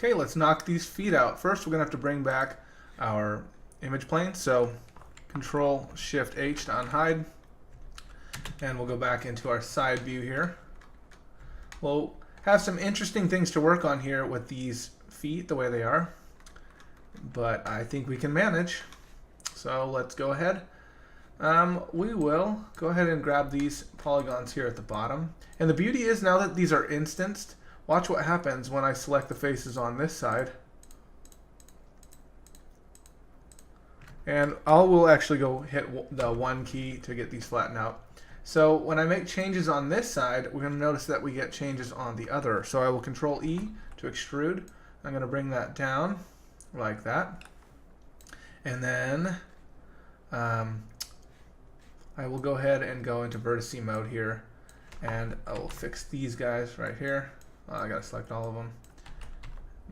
Okay, let's knock these feet out. First, we're going to have to bring back our image plane. So Control Shift H to unhide. And we'll go back into our side view here. We'll have some interesting things to work on here with these feet the way they are. But I think we can manage. So let's go ahead. We will go ahead and grab these polygons here at the bottom. And the beauty is now that these are instanced, watch what happens when I select the faces on this side. And I will actually go hit the 1 key to get these flattened out. So when I make changes on this side, we're going to notice that we get changes on the other. So I will Control E to extrude. I'm going to bring that down like that. And then I will go ahead and go into vertice mode here. And I will fix these guys right here. I got to select all of them.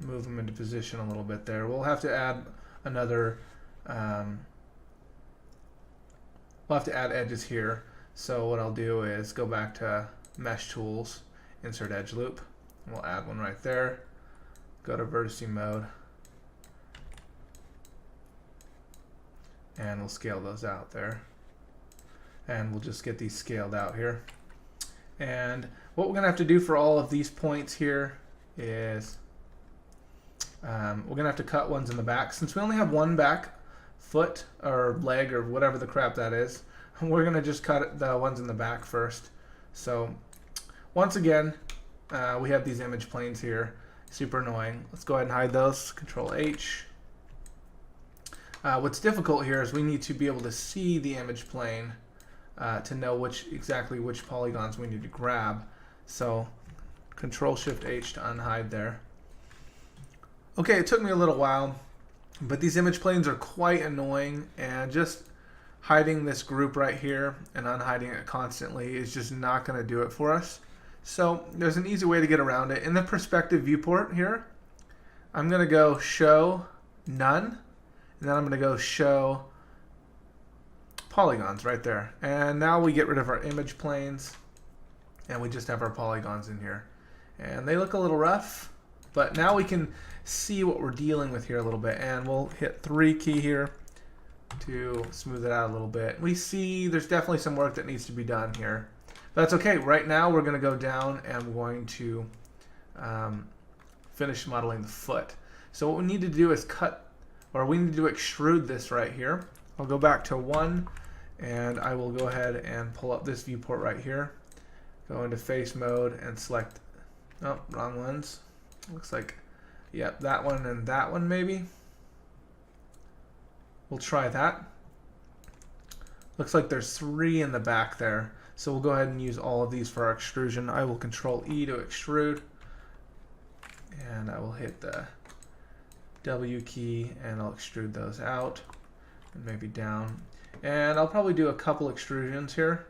Move them into position a little bit there. We'll have to add another, we'll have to add edges here. So what I'll do is go back to Mesh Tools, Insert Edge Loop. We'll add one right there. Go to vertice mode. And we'll scale those out there. And we'll just get these scaled out here. And what we're going to have to do for all of these points here is we're going to have to cut ones in the back. Since we only have one back foot or leg or whatever the crap that is, we're going to just cut the ones in the back first. So once again, we have these image planes here. Super annoying. Let's go ahead and hide those. Control H. What's difficult here is we need to be able to see the image plane to know exactly which polygons we need to grab. So Control Shift H to unhide there. Okay, it took me a little while, but these image planes are quite annoying, and just hiding this group right here and unhiding it constantly is just not going to do it for us. So there's an easy way to get around it. In the perspective viewport here, I'm going to go Show None, and then I'm going to go Show Polygons right there. And now we get rid of our image planes, and we just have our polygons in here. And they look a little rough, but now we can see what we're dealing with here a little bit. And we'll hit 3 key here to smooth it out a little bit. We see there's definitely some work that needs to be done here. But that's okay. Right now we're going to go down and we're going to finish modeling the foot. So what we need to do is we need to extrude this right here. I'll go back to 1, and I will go ahead and pull up this viewport right here. Go into face mode and select, oh, wrong ones. Looks like, yep, that one and that one maybe. We'll try that. Looks like there's 3 in the back there. So we'll go ahead and use all of these for our extrusion. I will Control E to extrude. And I will hit the W key and I'll extrude those out. And maybe down. And I'll probably do a couple extrusions here.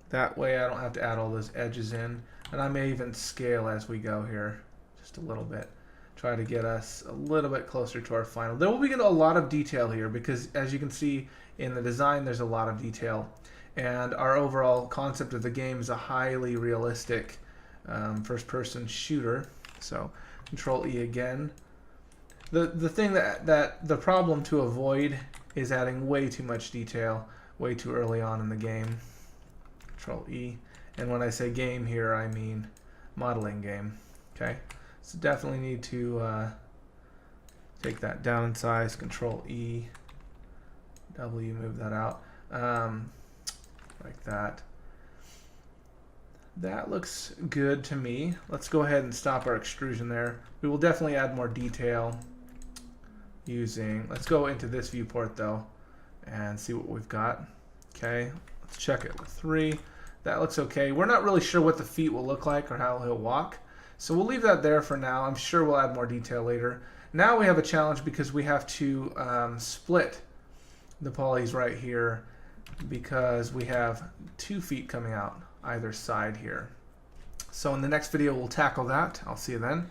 That way I don't have to add all those edges in. And I may even scale as we go here just a little bit. Try to get us a little bit closer to our final. There will be a lot of detail here because, as you can see in the design, there's a lot of detail. And our overall concept of the game is a highly realistic first-person shooter. So Control E again. The thing the problem to avoid is adding way too much detail way too early on in the game. Control E. And when I say game here, I mean modeling game. Okay. So definitely need to take that down in size. Control E, W, move that out like that. That looks good to me. Let's go ahead and stop our extrusion there. We will definitely add more detail using, let's go into this viewport though and see what we've got. Okay, let's check it with 3. That looks okay. We're not really sure what the feet will look like or how he'll walk. So we'll leave that there for now. I'm sure we'll add more detail later. Now we have a challenge because we have to split the polys right here because we have 2 feet coming out either side here. So in the next video we'll tackle that. I'll see you then.